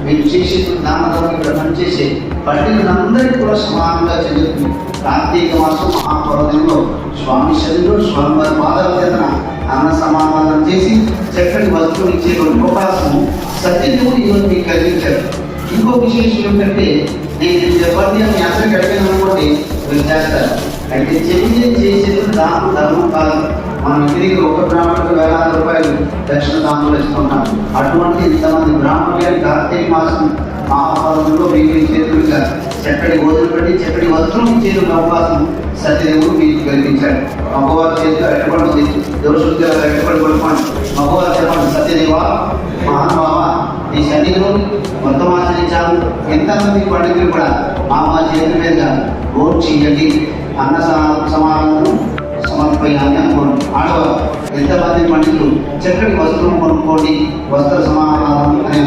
మీరు చేసే నామధర్మం ఇక్కడ పనిచేసే పట్టినందరికీ కూడా సమానంగా చెందుతుంది. కార్తీక మాసం మహాపర్వదిలో స్వామి శరీరం స్వామివారి పాదాల చేతన అన్న సమాధానం చేసి చక్కటి వస్తువులు ఇచ్చే అవకాశం సత్యదేవుడు ఈరోజు మీకు కలిగించాడు. ఇంకో విశేషం ఏమిటంటే, నేను చెప్పండి అని అందరికి అడిగాను అనుకోండి మీరు చేస్తారు. అయితే చెల్లి చేసేది దానం ధర్మం కాదు. మనం తిరిగి ఒక బ్రాహ్మణుడికి వేలాది రూపాయలు దక్షిణ దానంలో ఇస్తున్నాం. అటువంటి ఇంతమంది బ్రాహ్మణులు కార్తీక మాసం మహాపర్వంలో మీకు చేతులుగా చక్కటి భోజనం పెట్టి చక్కటి వస్త్రం ఇచ్చేది అవకాశం సత్యదేవుడు మీకు కలిగించాడు. మగవారి చేతిలో ఎట్టబడి దోషులకి ఎట్టబడి పడుకోండి. మగవారు చెప్పండి, సత్యదేవా మహానుభావ నీ సన్నిధిలో మొత్తం ఆచరించాము. ఎంతమంది పండుగలు కూడా మా చేతుల మీద ఓటు చెయ్యండి, అన్న సమాధానం సమర్పయాన్ని అనుకోండి. ఆడవారు ఎంతమంది పండితులు చక్కటి వస్త్రం కొనుక్కోండి, వస్త్ర సమాధానం అనే